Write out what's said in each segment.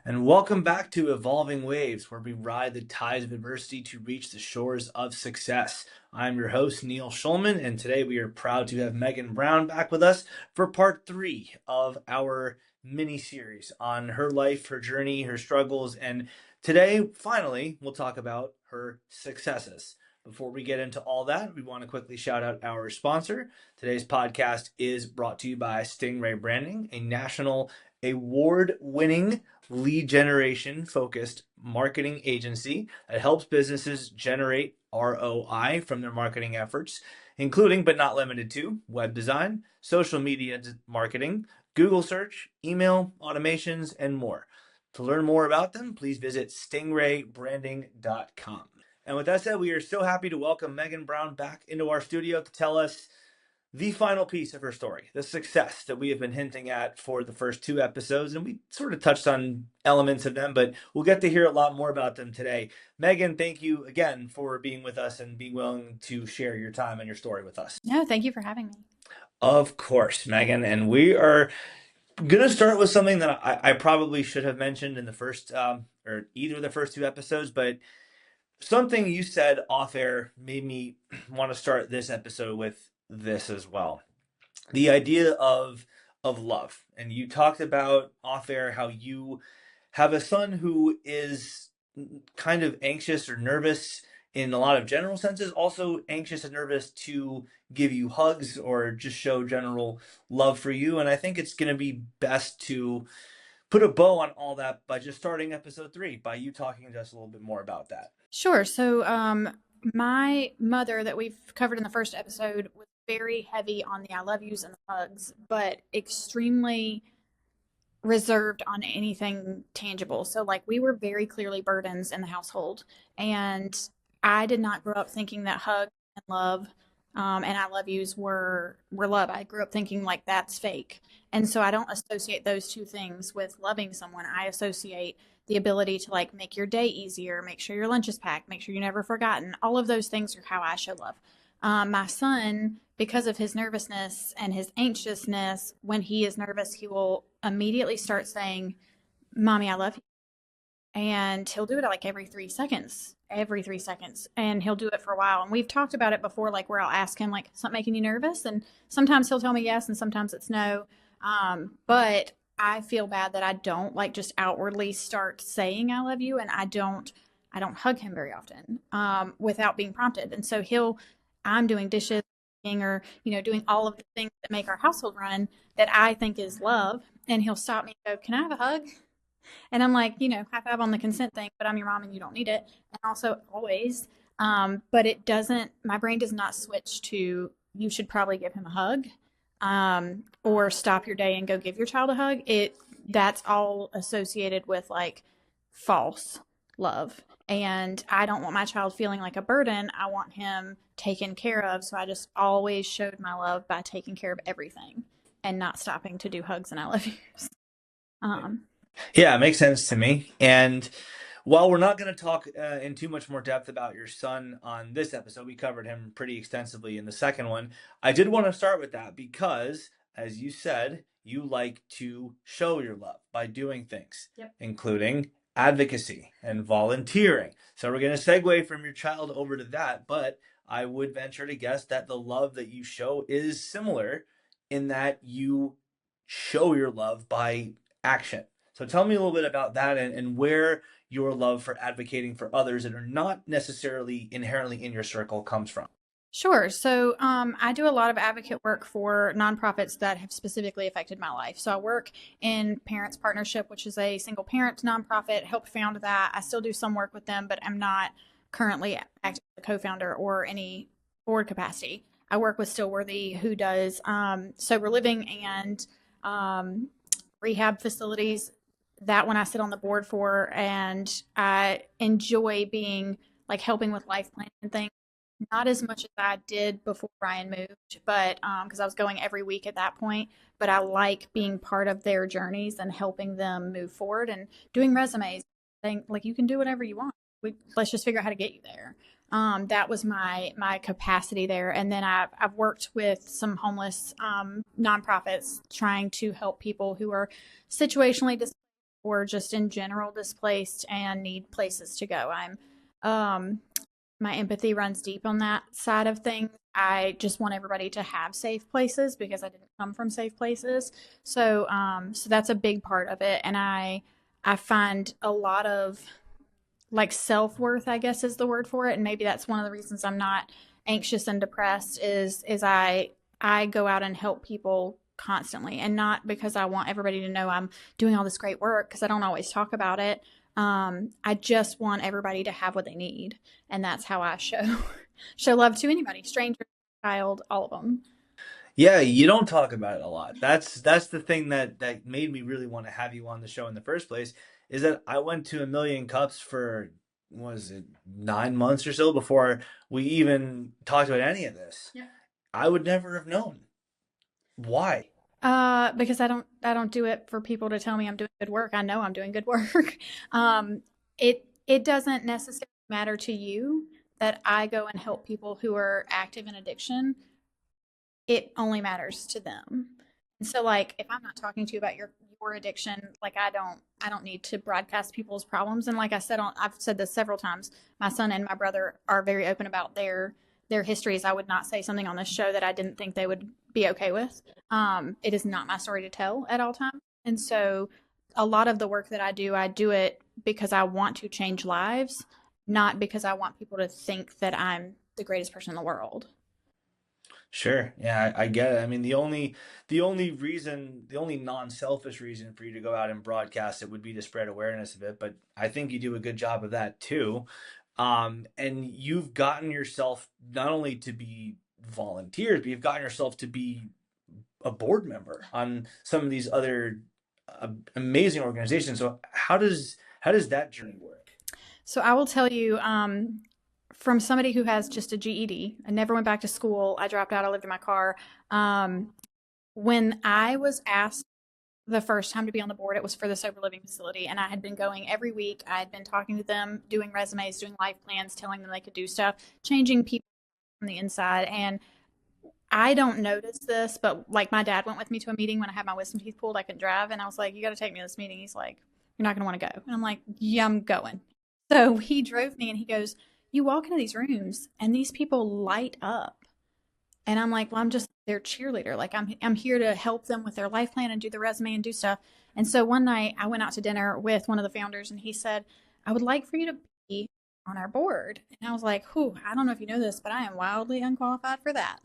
And welcome back to Evolving Waves, where we ride the tides of adversity to reach the shores of success. I'm your host, Neil Schulman, and today we are proud to have Megan Brown back with us for part three of our mini series on her life, her journey, her struggles, and today, finally, we'll talk about her successes. Before we get into all that, we want to quickly shout out our sponsor. Today's podcast is brought to you by Stingray Branding, a national award winning lead generation focused marketing agency that helps businesses generate ROI from their marketing efforts, including but not limited to web design, social media marketing, Google search, email, automations, and more. To learn more about them, please visit stingraybranding.com. And with that said, we are so happy to welcome Megan Brown back into our studio to tell us the final piece of her story, the success that we have been hinting at for the first two episodes. And we sort of touched on elements of them, but we'll get to hear a lot more about them today. Megan, thank you again for being with us and being willing to share your time and your story with us. No, thank you for having me. Of course, Megan. And we are going to start with something that I probably should have mentioned in the first, or either of the first two episodes, but something you said off air made me want to start this episode with this as well. The idea of love. And you talked about off air how you have a son who is kind of anxious or nervous in a lot of general senses, also anxious and nervous to give you hugs or just show general love for you. And I think it's going to be best to put a bow on all that by just starting episode three, by you talking to us a little bit more about that. Sure. My mother that we've covered in the first episode was very heavy on the I love yous and the hugs, but extremely reserved on anything tangible. So, like, we were very clearly burdens in the household. And I did not grow up thinking that hug and love and I love yous were love. I grew up thinking like that's fake. And so I don't associate those two things with loving someone. I associate the ability to like make your day easier, make sure your lunch is packed, make sure you're never forgotten. All of those things are how I show love. My son, because of his nervousness and his anxiousness, when he is nervous, he will immediately start saying, Mommy, I love you. And he'll do it like every 3 seconds. And he'll do it for a while. And we've talked about it before, like where I'll ask him, like, something making you nervous? And sometimes he'll tell me yes, and sometimes it's no. But I feel bad that I don't like just outwardly start saying I love you. And I don't hug him very often without being prompted. And so I'm doing dishes or, doing all of the things that make our household run that I think is love. And he'll stop me and go, Can I have a hug? And I'm like, high five on the consent thing, but I'm your mom and you don't need it. And also always, but it doesn't, my brain does not switch to, you should probably give him a hug, or stop your day and go give your child a hug. That's all associated with like false love. And I don't want my child feeling like a burden. I want him taken care of. So I just always showed my love by taking care of everything and not stopping to do hugs and I love yous. Um, Yeah, it makes sense to me. And while we're not going to talk in too much more depth about your son on this episode, we covered him pretty extensively in the second one. I did want to start with that because, as you said, you like to show your love by doing things, Yep. including advocacy and volunteering. So we're going to segue from your child over to that, but I would venture to guess that the love that you show is similar in that you show your love by action. So tell me a little bit about that and where your love for advocating for others that are not necessarily inherently in your circle comes from. Sure. So I do a lot of advocate work for nonprofits that have specifically affected my life. So I work in Parents Partnership, which is a single parent nonprofit, helped found that. I still do some work with them, but I'm not currently active as a co-founder or any board capacity. I work with Stillworthy, who does sober living and rehab facilities. That one I sit on the board for, and I enjoy being like helping with life planning and things. Not as much as I did before Ryan moved, but because I was going every week at that point. But I like being part of their journeys and helping them move forward and doing resumes. Saying like you can do whatever you want. Let's just figure out how to get you there. That was my capacity there, and then I've worked with some homeless nonprofits trying to help people who are situationally displaced or just in general displaced and need places to go. Um, my empathy runs deep on that side of things. I just want everybody to have safe places because I didn't come from safe places. So that's a big part of it. And I find a lot of like self-worth, I guess is the word for it, and maybe that's one of the reasons I'm not anxious and depressed is I go out and help people constantly, and not because I want everybody to know I'm doing all this great work, because I don't always talk about it. I just want everybody to have what they need, and that's how I show love to anybody, stranger, child, all of them. Yeah, you don't talk about it a lot. That's the thing that made me really want to have you on the show in the first place, is that I went to a million cups for, what was it, 9 months or so before we even talked about any of this. Yeah. I would never have known. Why? Because I don't do it for people to tell me I'm doing good work. I know I'm doing good work. Um, it doesn't necessarily matter to you that I go and help people who are active in addiction. It only matters to them. And so like if I'm not talking to you about your addiction, like I don't need to broadcast people's problems. And like I said, I've said this several times, my son and my brother are very open about their histories. I would not say something on this show that I didn't think they would be okay with. It is not my story to tell at all times. And so a lot of the work that I do it because I want to change lives, not because I want people to think that I'm the greatest person in the world. Sure. Yeah, I get it. I mean, the only reason, the only non-selfish reason for you to go out and broadcast it would be to spread awareness of it, but I think you do a good job of that too. And you've gotten yourself not only to be volunteers, but you've gotten yourself to be a board member on some of these other amazing organizations. So how does that journey work? So I will tell you, from somebody who has just a GED, I never went back to school. I dropped out. I lived in my car. Um, when I was asked the first time to be on the board, it was for the sober living facility, and I had been going every week. I had been talking to them, doing resumes, doing life plans, telling them they could do stuff, changing people from the inside. And I don't notice this, but like my dad went with me to a meeting when I had my wisdom teeth pulled. I couldn't drive, and I was like, "You got to take me to this meeting." He's like, "You're not going to want to go," and I'm like, "Yeah, I'm going." So he drove me, and he goes, "You walk into these rooms, and these people light up." And I'm like, well, I'm just their cheerleader. Like I'm here to help them with their life plan and do the resume and do stuff. And so one night I went out to dinner with one of the founders, and he said, I would like for you to be on our board. And I was like, whew, I don't know if you know this, but I am wildly unqualified for that.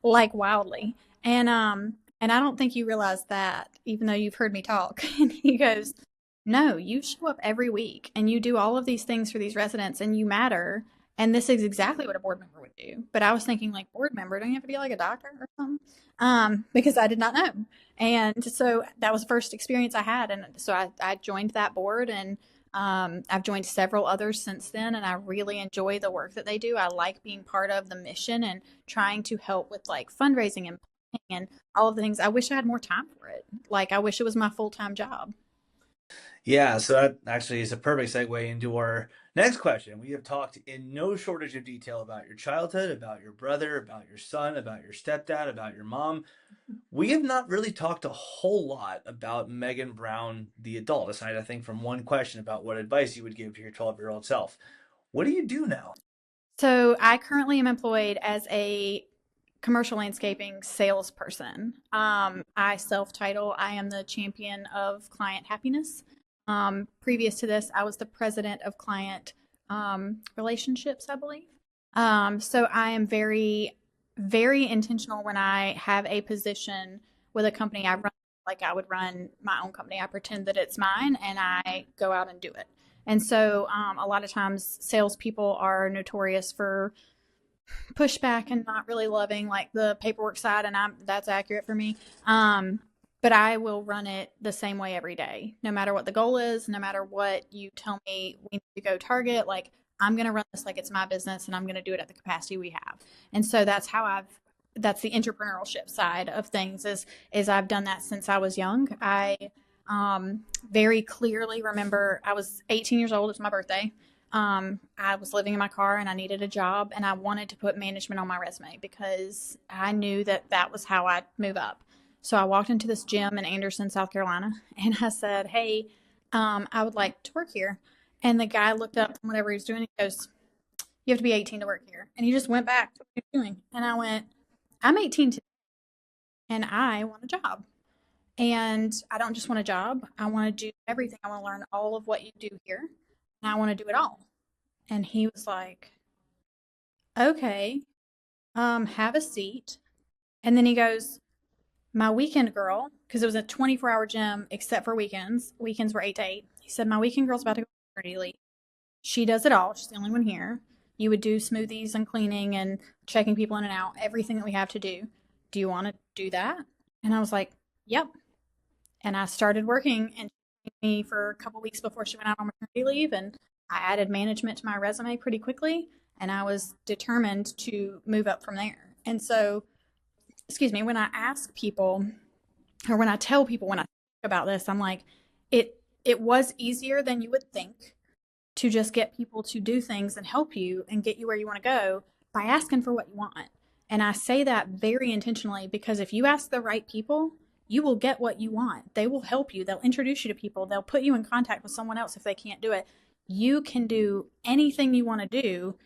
Like wildly. And I don't think you realize that, even though you've heard me talk. And he goes, no, you show up every week and you do all of these things for these residents and you matter. And this is exactly what a board member would do. But I was thinking, like, board member, don't you have to be like a doctor or something? Because I did not know. And so that was the first experience I had. And so I joined that board, and I've joined several others since then. And I really enjoy the work that they do. I like being part of the mission and trying to help with like fundraising and planning and all of the things. I wish I had more time for it. Like, I wish it was my full time job. Yeah, so that actually is a perfect segue into our next question. We have talked in no shortage of detail about your childhood, about your brother, about your son, about your stepdad, about your mom. We have not really talked a whole lot about Megan Brown, the adult, aside, I think, from one question about what advice you would give to your 12-year-old self. What do you do now? So I currently am employed as a commercial landscaping salesperson. I self title, I am the champion of client happiness. Previous to this, I was the president of client relationships, I believe. So I am very, very intentional when I have a position with a company. I run like I would run my own company. I pretend that it's mine and I go out and do it. And so a lot of times salespeople are notorious for pushback and not really loving like the paperwork side, and that's accurate for me. But I will run it the same way every day, no matter what the goal is, no matter what you tell me we need to go target. Like, I'm going to run this like it's my business, and I'm going to do it at the capacity we have. And so that's the entrepreneurship side of things. Is I've done that since I was young. I very clearly remember I was 18 years old. It's my birthday. I was living in my car and I needed a job, and I wanted to put management on my resume because I knew that that was how I'd move up. So I walked into this gym in Anderson, South Carolina, and I said, "Hey, I would like to work here." And the guy looked up from whatever he was doing. He goes, "You have to be 18 to work here." And he just went back to what he was doing. And I went, "I'm 18 today, and I want a job. And I don't just want a job. I want to do everything. I want to learn all of what you do here, and I want to do it all." And he was like, "Okay, have a seat." And then he goes, "My weekend girl," because it was a 24-hour gym except for weekends. Weekends were 8 to 8. He said, "My weekend girl's about to go on maternity leave. She does it all. She's the only one here. You would do smoothies and cleaning and checking people in and out, everything that we have to do. Do you want to do that?" And I was like, "Yep." And I started working and me for a couple weeks before she went out on maternity leave, and I added management to my resume pretty quickly, and I was determined to move up from there. And so, excuse me, when I ask people or when I tell people when I think about this, I'm like, it was easier than you would think to just get people to do things and help you and get you where you want to go by asking for what you want. And I say that very intentionally because if you ask the right people, you will get what you want. They will help you. They'll introduce you to people. They'll put you in contact with someone else if they can't do it. You can do anything you want to do,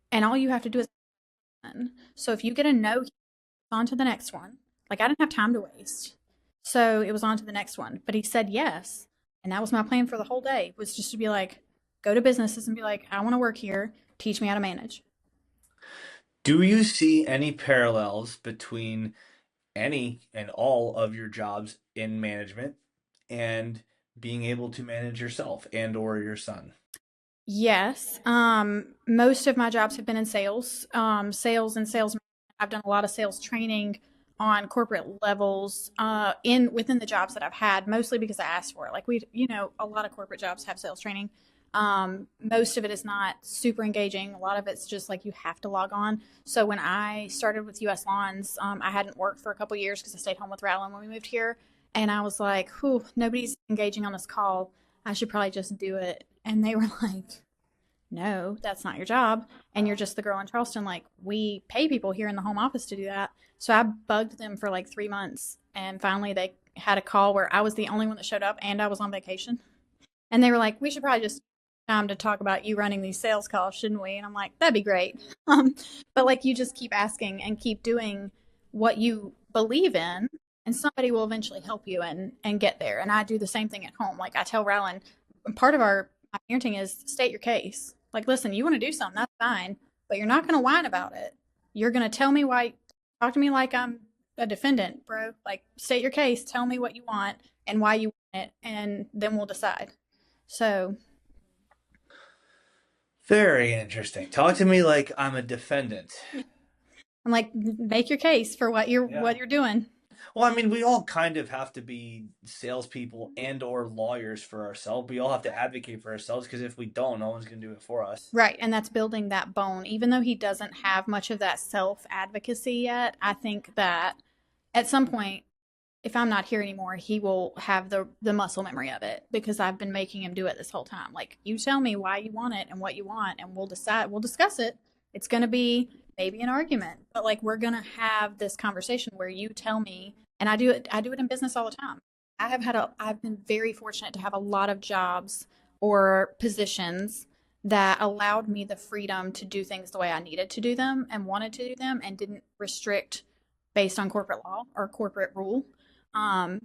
and all you have to do is listen. So if you get a no, on to the next one. Like I didn't have time to waste. So it was on to the next one. But he said yes. And that was my plan for the whole day, was just to be like, go to businesses and be like, "I want to work here. Teach me how to manage." Do you see any parallels between any and all of your jobs in management and being able to manage yourself and or your son? Yes. Most of my jobs have been in sales, sales and sales. I've done a lot of sales training on corporate levels, in within the jobs that I've had, mostly because I asked for it. Like a lot of corporate jobs have sales training. Most of it is not super engaging. A lot of it's just like you have to log on. So when I started with US Lawns, I hadn't worked for a couple years because I stayed home with Rowland when we moved here. And I was like, whew, nobody's engaging on this call. I should probably just do it. And they were like, "No, that's not your job. And you're just the girl in Charleston. Like, we pay people here in the home office to do that." So I bugged them for like 3 months. And finally, they had a call where I was the only one that showed up and I was on vacation. And they were like, "We should probably just time to talk about you running these sales calls, shouldn't we?" And I'm like, "That'd be great." But like, you just keep asking and keep doing what you believe in, and somebody will eventually help you and get there. And I do the same thing at home. Like I tell Rowland, part of our my parenting is state your case. Like, listen, you want to do something, that's fine, but you're not going to whine about it. You're going to tell me why. Talk to me like I'm a defendant, bro. Like, state your case. Tell me what you want and why you want it, and then we'll decide. So, Very interesting. Talk to me like I'm a defendant. I'm like, make your case for what you're Yeah. doing. Well, I mean, we all kind of have to be salespeople and or lawyers for ourselves. We all have to advocate for ourselves because if we don't, no one's going to do it for us. Right, and that's building that bone. Even though he doesn't have much of that self advocacy yet, I think that at some point, if I'm not here anymore, he will have the muscle memory of it because I've been making him do it this whole time. Like, you tell me why you want it and what you want, and we'll decide. We'll discuss it. It's going to be maybe an argument, but like we're going to have this conversation where you tell me, and I do it. I do it in business all the time. I've been very fortunate to have a lot of jobs or positions that allowed me the freedom to do things the way I needed to do them and wanted to do them and didn't restrict based on corporate law or corporate rule. And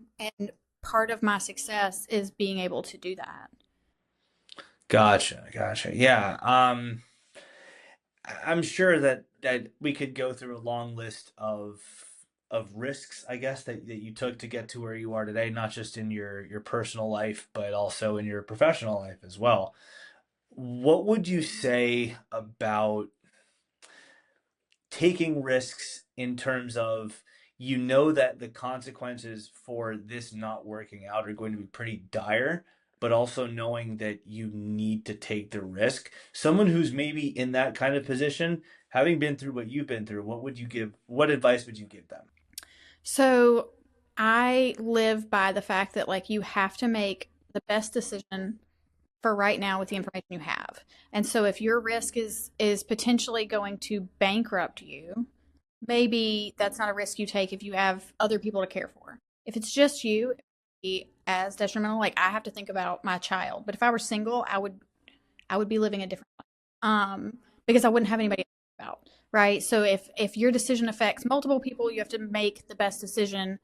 part of my success is being able to do that. Gotcha, gotcha. Yeah. I'm sure that we could go through a long list of risks, I guess, that you took to get to where you are today, not just in your personal life, but also in your professional life as well. What would you say about taking risks in terms of you know that the consequences for this not working out are going to be pretty dire, but also knowing that you need to take the risk. Someone who's maybe in that kind of position, having been through what you've been through, what advice would you give them? So I live by the fact that like you have to make the best decision for right now with the information you have. And so if your risk is potentially going to bankrupt you, maybe that's not a risk you take if you have other people to care for. If it's just you, it would be as detrimental. Like I have to think about my child. But if I were single, I would be living a different life. Because I wouldn't have anybody to think about. Right. So if your decision affects multiple people, you have to make the best decision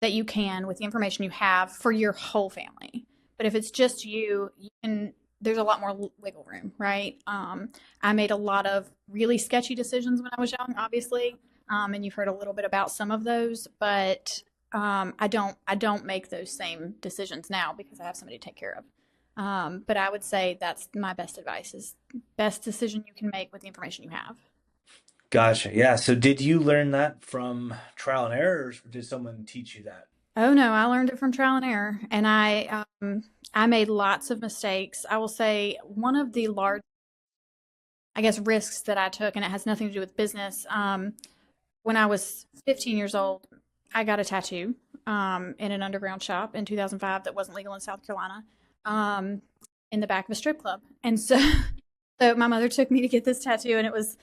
that you can with the information you have for your whole family. But if it's just you, you can there's a lot more wiggle room, right? I made a lot of really sketchy decisions when I was young, obviously, and you've heard a little bit about some of those, but I don't make those same decisions now because I have somebody to take care of. But I would say that's my best advice: is best decision you can make with the information you have. Gotcha. Yeah. So did you learn that from trial and error, or did someone teach you that? Oh no, I learned it from trial and error, and I made lots of mistakes. I will say one of the large, I guess, risks that I took, and it has nothing to do with business. When I was 15 years old, I got a tattoo in an underground shop in 2005 that wasn't legal in South Carolina, um, in the back of a strip club, and so so my mother took me to get this tattoo, and it was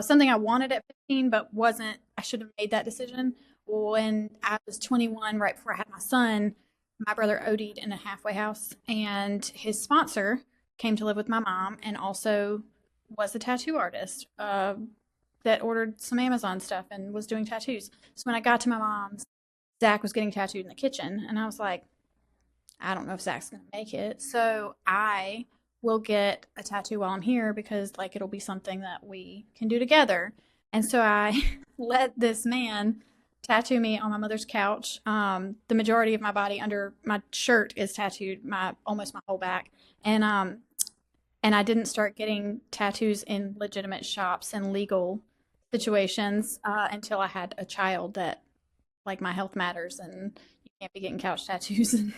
something I wanted at 15, but wasn't. I should have made that decision when I was 21, right before I had my son. My brother OD'd in a halfway house, and his sponsor came to live with my mom, and also was a tattoo artist that ordered some Amazon stuff and was doing tattoos. So when I got to my mom's, Zach was getting tattooed in the kitchen, and I was like, I don't know if Zach's gonna make it. So I will get a tattoo while I'm here because like it'll be something that we can do together. And so I let this man tattoo me on my mother's couch. The majority of my body under my shirt is tattooed, my almost my whole back. And I didn't start getting tattoos in legitimate shops and legal situations until I had a child that like my health matters and you can't be getting couch tattoos and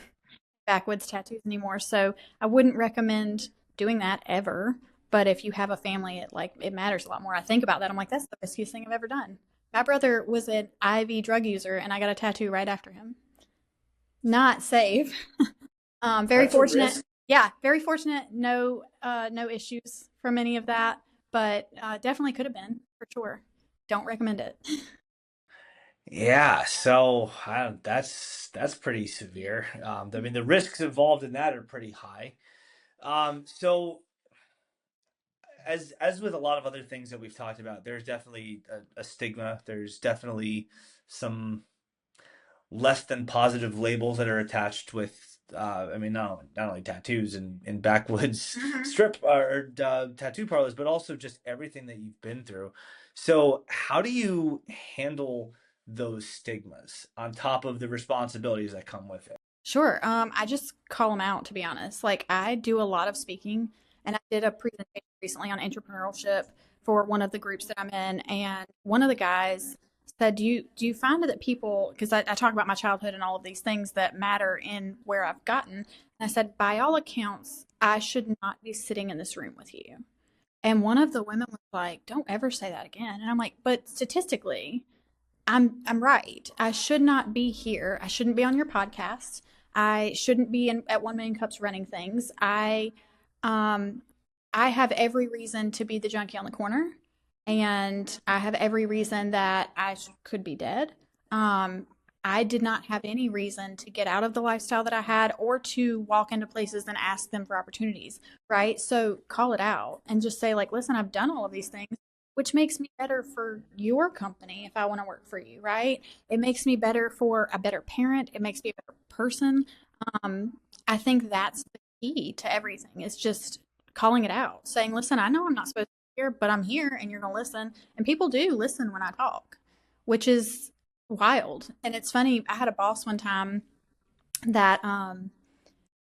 backwoods tattoos anymore. So I wouldn't recommend doing that ever. But if you have a family, it matters a lot more. I think about that. I'm like, that's the riskiest thing I've ever done. My brother was an IV drug user, and I got a tattoo right after him. Not safe. Very That's a fortunate. risk. Yeah, very fortunate. No issues from any of that, but definitely could have been for sure. Don't recommend it. Yeah. So that's pretty severe. I mean, the risks involved in that are pretty high. So as with a lot of other things that we've talked about, there's definitely a stigma. There's definitely some less than positive labels that are attached with I mean not only tattoos and backwoods Mm-hmm. strip or tattoo parlors, but also just everything that you've been through. So how do you handle those stigmas on top of the responsibilities that come with it? Sure. I just call them out, to be honest. Like I do a lot of speaking, and I did a presentation recently on entrepreneurship for one of the groups that I'm in, and one of the guys said, "Do you find that people?" Because I talk about my childhood and all of these things that matter in where I've gotten. And I said, "By all accounts, I should not be sitting in this room with you." And one of the women was like, "Don't ever say that again." And I'm like, "But statistically, I'm right. I should not be here. I shouldn't be on your podcast. I shouldn't be at 1 Million Cups running things. Um I have every reason to be the junkie on the corner, and I have every reason that could be dead. Um I did not have any reason to get out of the lifestyle that I had or to walk into places and ask them for opportunities, right? So call it out and just say like, listen, I've done all of these things, which makes me better for your company if I want to work for you, right? It makes me better for a better parent. It makes me a better person. I think that's the key to everything. It's just calling it out, saying, listen, I know I'm not supposed to be here, but I'm here and you're going to listen. And people do listen when I talk, which is wild. And it's funny. I had a boss one time that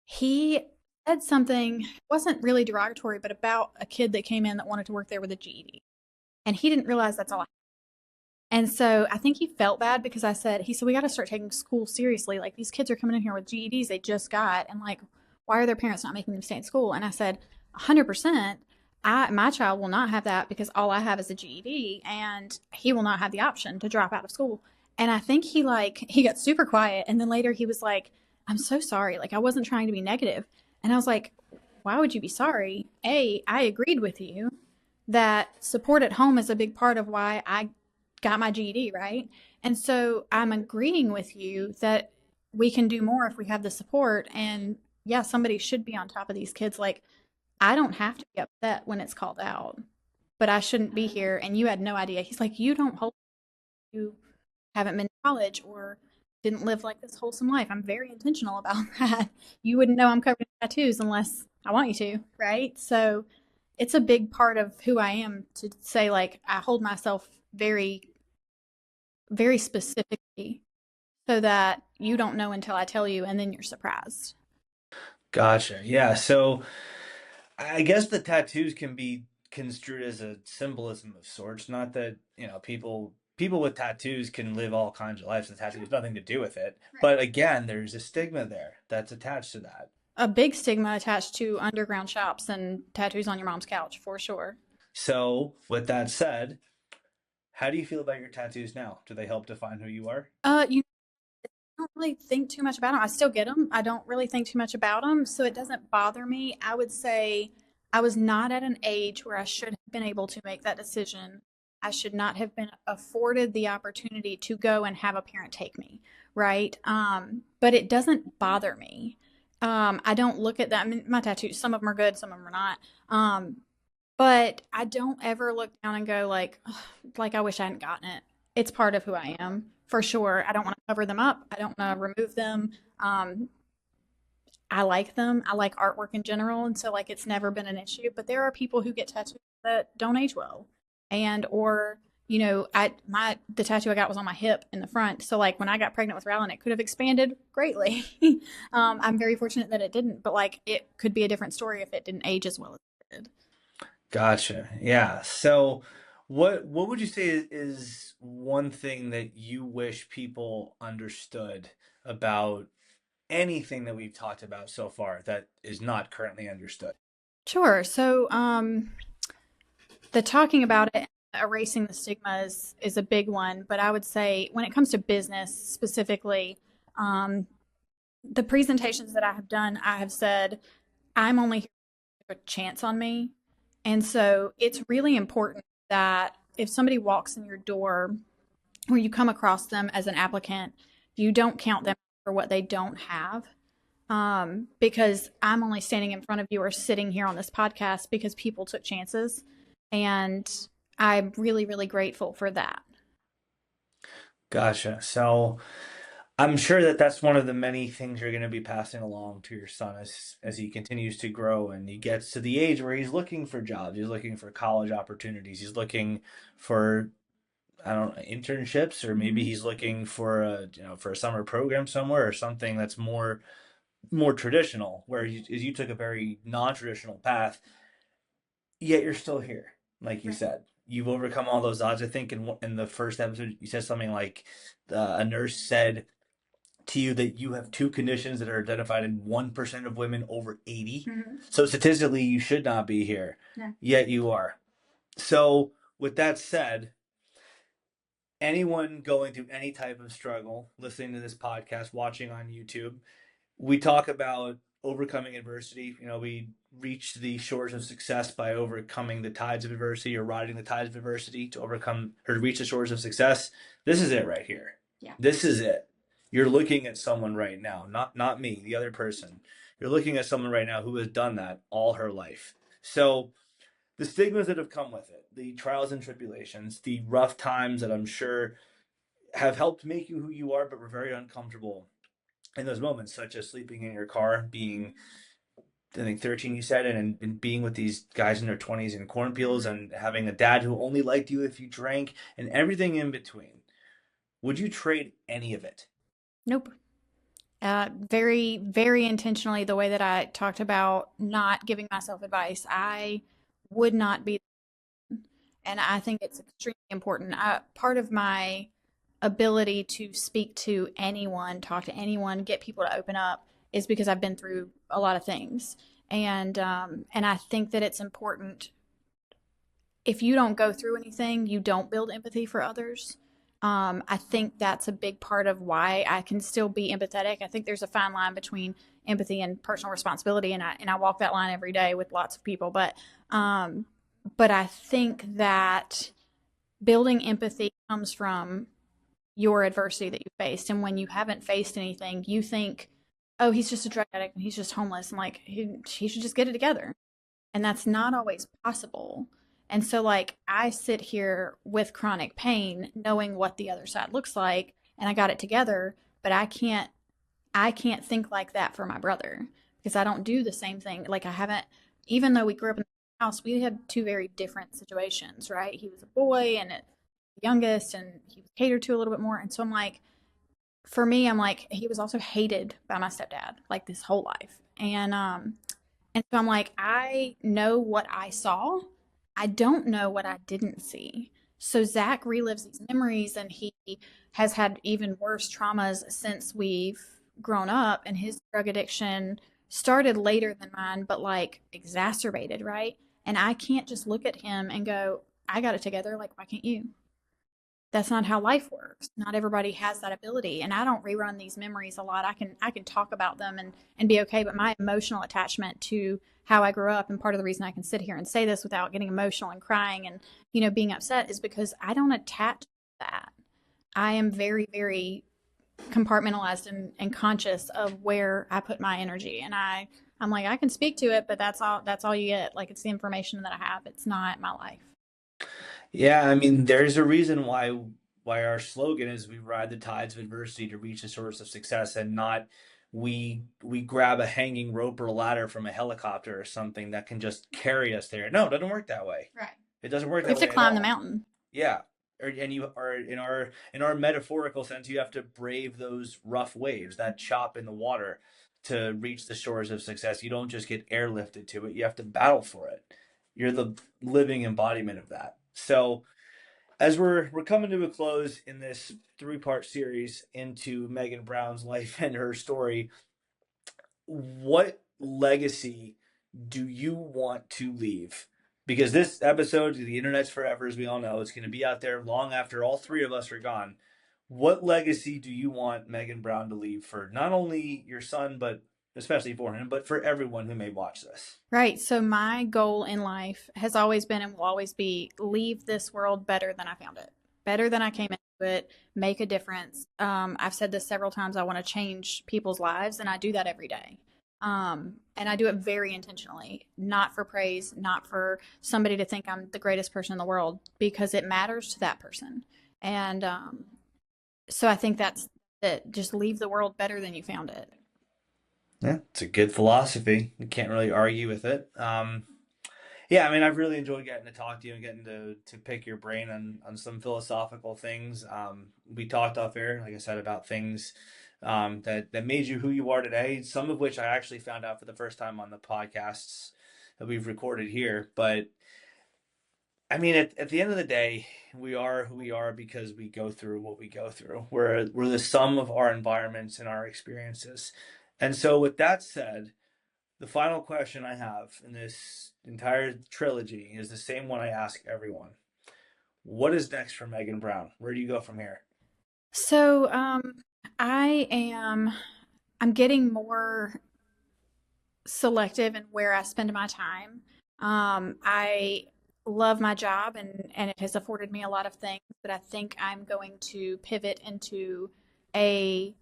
he said something, wasn't really derogatory, but about a kid that came in that wanted to work there with a GED. And he didn't realize that's all I. And so I think he felt bad because he said, we got to start taking school seriously. Like these kids are coming in here with GEDs they just got. And like, why are their parents not making them stay in school? And I said, 100%. My child will not have that because all I have is a GED and he will not have the option to drop out of school. And I think he got super quiet. And then later he was like, I'm so sorry. Like I wasn't trying to be negative. And I was like, why would you be sorry? I agreed with you that support at home is a big part of why I got my GED, right? And so I'm agreeing with you that we can do more if we have the support. And yeah, somebody should be on top of these kids. Like, I don't have to be upset when it's called out, but I shouldn't be here. And you had no idea. He's like, you don't hold, you haven't been to college or didn't live like this wholesome life. I'm very intentional about that. You wouldn't know I'm covered in tattoos unless I want you to, right? So it's a big part of who I am to say, like, I hold myself very, very specifically so that you don't know until I tell you and then you're surprised. Gotcha. Yeah. So I guess the tattoos can be construed as a symbolism of sorts. Not that, people with tattoos can live all kinds of lives. The tattoo has nothing to do with it. Right. But again, there's a stigma there that's attached to that. A big stigma attached to underground shops and tattoos on your mom's couch, for sure. So, with that said, how do you feel about your tattoos now? Do they help define who you are? You don't really think too much about them. I still get them. I don't really think too much about them, so it doesn't bother me. I would say I was not at an age where I should have been able to make that decision. I should not have been afforded the opportunity to go and have a parent take me, right? But it doesn't bother me. I don't look at that. I mean, my tattoos, some of them are good, some of them are not. But I don't ever look down and go like, "Ugh, like I wish I hadn't gotten it." It's part of who I am for sure. I don't want to cover them up. I don't want to remove them. Um, I like them. I like artwork in general, and so like it's never been an issue. But there are people who get tattoos that don't age well, and or the tattoo I got was on my hip in the front. So like when I got pregnant with Rowland, it could have expanded greatly. I'm very fortunate that it didn't, but like it could be a different story if it didn't age as well as it did. Gotcha. Yeah. So, what would you say is one thing that you wish people understood about anything that we've talked about so far that is not currently understood? Sure. So, the talking about it, erasing the stigmas is a big one. But I would say when it comes to business specifically, um, the presentations that I have done, I have said, I'm only here to take a chance on me. And so it's really important that if somebody walks in your door or you come across them as an applicant, you don't count them for what they don't have. Because I'm only standing in front of you or sitting here on this podcast because people took chances. And I'm really, really grateful for that. Gotcha. So, I'm sure that that's one of the many things you're going to be passing along to your son as he continues to grow and he gets to the age where he's looking for jobs, he's looking for college opportunities, he's looking for, I don't know, internships, or maybe Mm-hmm. he's looking for a summer program somewhere, or something that's more traditional, where you took a very non-traditional path, yet you're still here. Like you Right. said, you've overcome all those odds. I think in the first episode you said something like, a nurse said to you that you have two conditions that are identified in 1% of women over 80. Mm-hmm. So statistically, you should not be here, Yeah. yet you are. So, with that said, anyone going through any type of struggle, listening to this podcast, watching on YouTube, we talk about overcoming adversity. We reach the shores of success by overcoming the tides of adversity, or riding the tides of adversity to overcome or reach the shores of success. This is it right here. Yeah. This is it. You're looking at someone right now, not me, the other person. You're looking at someone right now who has done that all her life. So, the stigmas that have come with it, the trials and tribulations, the rough times that I'm sure have helped make you who you are, but were very uncomfortable in those moments, such as sleeping in your car, being, I think, 13, you said, and being with these guys in their 20s in cornfields, Mm-hmm. and having a dad who only liked you if you drank, and everything in between. Would you trade any of it? Nope. Very, very intentionally, the way that I talked about not giving myself advice, I would not be, and I think it's extremely important. Part of my ability to speak to anyone, talk to anyone, get people to open up is because I've been through a lot of things, and I think that it's important. If you don't go through anything, you don't build empathy for others. I think that's a big part of why I can still be empathetic. I think there's a fine line between empathy and personal responsibility, and I walk that line every day with lots of people. But I think that building empathy comes from your adversity that you faced. And when you haven't faced anything, you think, oh, he's just a drug addict and he's just homeless and like he should just get it together. And that's not always possible. And so, like, I sit here with chronic pain, knowing what the other side looks like, and I got it together, but I can't think like that for my brother because I don't do the same thing. Like I haven't, even though we grew up in the house, we had two very different situations, right? He was a boy and the youngest, and he was catered to a little bit more. And so I'm like, for me, I'm like, he was also hated by my stepdad like this whole life. And so I'm like, I know what I saw. I don't know what I didn't see. So Zach relives these memories and he has had even worse traumas since we've grown up. And his drug addiction started later than mine, but like exacerbated, right? And I can't just look at him and go, I got it together. Like, why can't you? That's not how life works. Not everybody has that ability. And I don't rerun these memories a lot. I can talk about them and be okay, but my emotional attachment to how I grew up, and part of the reason I can sit here and say this without getting emotional and crying and being upset, is because I don't attach to that. I am very, very compartmentalized and conscious of where I put my energy. And I'm like, I can speak to it, but that's all you get. Like, it's the information that I have. It's not my life. Yeah, I mean, there's a reason why our slogan is we ride the tides of adversity to reach the shores of success, and not we grab a hanging rope or ladder from a helicopter or something that can just carry us there. No, it doesn't work that way. Right. It doesn't work We have that to way at climb the all. mountain. Yeah. And you are in our metaphorical sense, you have to brave those rough waves, that chop in the water to reach the shores of success. You don't just get airlifted to it. You have to battle for it. You're the living embodiment of that. So as we're coming to a close in this three-part series into Megan Brown's life and her story, what legacy do you want to leave? Because this episode, the internet's forever, as we all know, it's going to be out there long after all three of us are gone. What legacy do you want Megan Brown to leave for not only your son, but especially for him, but for everyone who may watch this? Right. So my goal in life has always been and will always be leave this world better than I found it, better than I came into it, make a difference. I've said this several times. I want to change people's lives, and I do that every day. And I do it very intentionally, not for praise, not for somebody to think I'm the greatest person in the world, because it matters to that person. And so I think that's it. Just leave the world better than you found it. Yeah, it's a good philosophy. You can't really argue with it. Yeah, I mean, I've really enjoyed getting to talk to you and getting to pick your brain on some philosophical things. We talked off air, like I said, about things that made you who you are today. Some of which I actually found out for the first time on the podcasts that we've recorded here. But I mean, at the end of the day, we are who we are because we go through what we go through. We're the sum of our environments and our experiences. And so, with that said, the final question I have in this entire trilogy is the same one I ask everyone. What is next for Megan Brown? Where do you go from here? So I am I'm getting more selective in where I spend my time. I love my job and it has afforded me a lot of things, but I think I'm going to pivot into a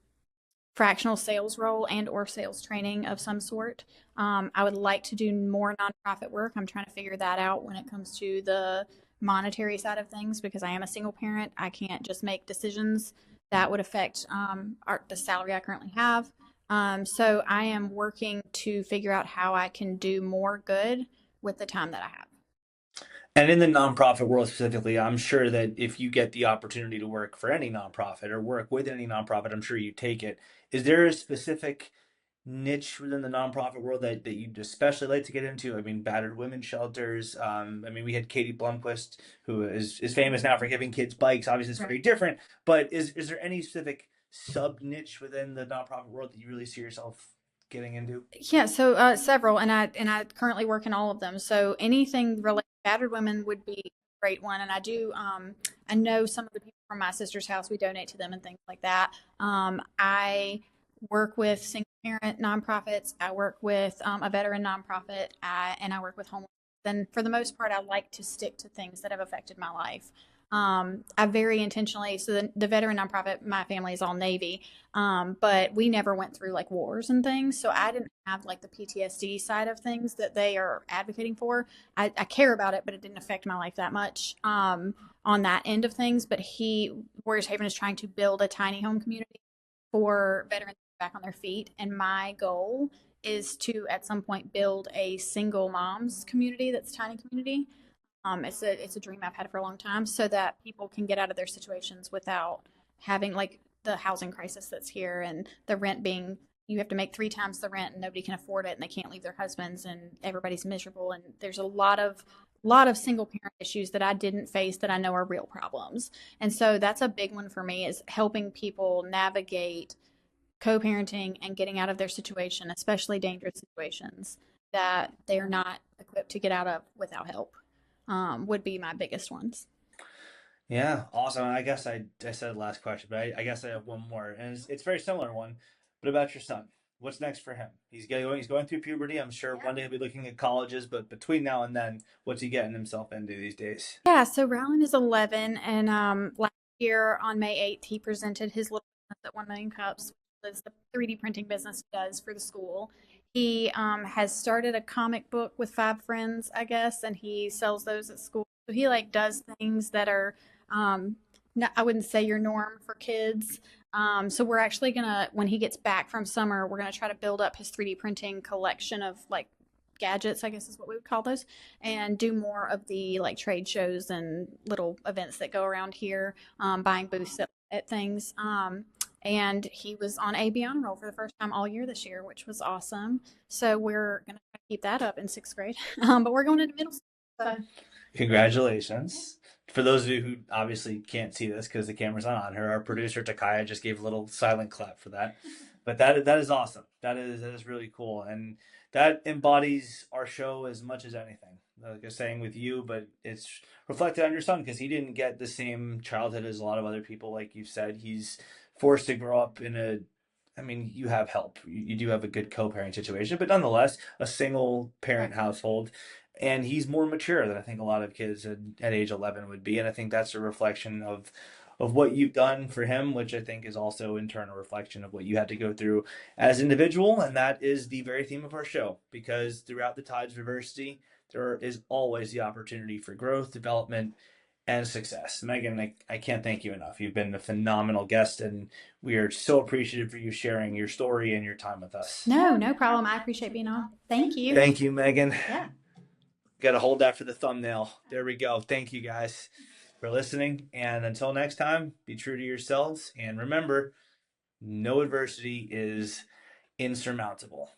fractional sales role and or sales training of some sort. I would like to do more nonprofit work. I'm trying to figure that out when it comes to the monetary side of things because I am a single parent. I can't just make decisions that would affect the salary I currently have. So I am working to figure out how I can do more good with the time that I have. And in the nonprofit world specifically, I'm sure that if you get the opportunity to work for any nonprofit or work with any nonprofit, I'm sure you take it. Is there a specific niche within the nonprofit world that you'd especially like to get into? I mean, battered women's shelters. I mean, we had Katie Blumquist, who is famous now for giving kids bikes. Obviously, it's very different. But is there any specific sub niche within the nonprofit world that you really see yourself getting into? Yeah, so several, and I currently work in all of them. So anything related to battered women would be a great one, and I do. I know some of the people from my sister's house. We donate to them and things like that. I work with single parent nonprofits. I work with a veteran nonprofit, and I work with homeless. And for the most part, I like to stick to things that have affected my life. I very intentionally, so the veteran nonprofit, my family is all Navy, but we never went through like wars and things. So I didn't have like the PTSD side of things that they are advocating for. I care about it, but it didn't affect my life that much on that end of things. But Warriors Haven is trying to build a tiny home community for veterans back on their feet. And my goal is to at some point build a single moms community that's a tiny community. It's a dream I've had for a long time, so that people can get out of their situations without having like the housing crisis that's here and the rent being you have to make three times the rent and nobody can afford it and they can't leave their husbands and everybody's miserable and there's a lot of single parent issues that I didn't face that I know are real problems. And so that's a big one for me is helping people navigate co-parenting and getting out of their situation, especially dangerous situations that they are not equipped to get out of without help, would be my biggest ones. Yeah, awesome. I guess I said last question, but I guess I have one more, and it's a very similar one. But about your son, what's next for him? He's going through puberty. I'm sure Yeah. one day he'll be looking at colleges, but between now and then, what's he getting himself into these days? Yeah, so Rylan is 11, and last year on May 8th, he presented his little business at 1 Million Cups, which is the 3D printing business he does for the school. He has started a comic book with five friends, I guess, and he sells those at school. So he like does things that are, not, I wouldn't say your norm for kids. So we're actually gonna, when he gets back from summer, we're gonna try to build up his 3D printing collection of like gadgets, I guess is what we would call those, and do more of the like trade shows and little events that go around here, buying booths at things. And he was on AB honor roll for the first time all year this year, which was awesome. So we're gonna keep that up in sixth grade, but we're going into middle school. So Congratulations. For those of you who obviously can't see this because the camera's not on her, our producer Takaya just gave a little silent clap for that. But that is awesome. That is really cool, and that embodies our show as much as anything. Like I was saying with you, but it's reflected on your son because he didn't get the same childhood as a lot of other people. Like you said, he's forced to grow up in a. I mean, you have help. You do have a good co-parent situation, but nonetheless, a single parent right. household, and he's more mature than I think a lot of kids at age 11 would be. And I think that's a reflection of what you've done for him, which I think is also in turn a reflection of what you had to go through as an individual. And that is the very theme of our show, because throughout the tides of adversity, there is always the opportunity for growth, development, and success. Megan, I can't thank you enough. You've been a phenomenal guest, and we are so appreciative for you sharing your story and your time with us. No, no problem. I appreciate being on. Thank you. Thank you, Megan. Yeah. Got to hold that for the thumbnail. There we go. Thank you guys for listening. And until next time, be true to yourselves. And remember, no adversity is insurmountable.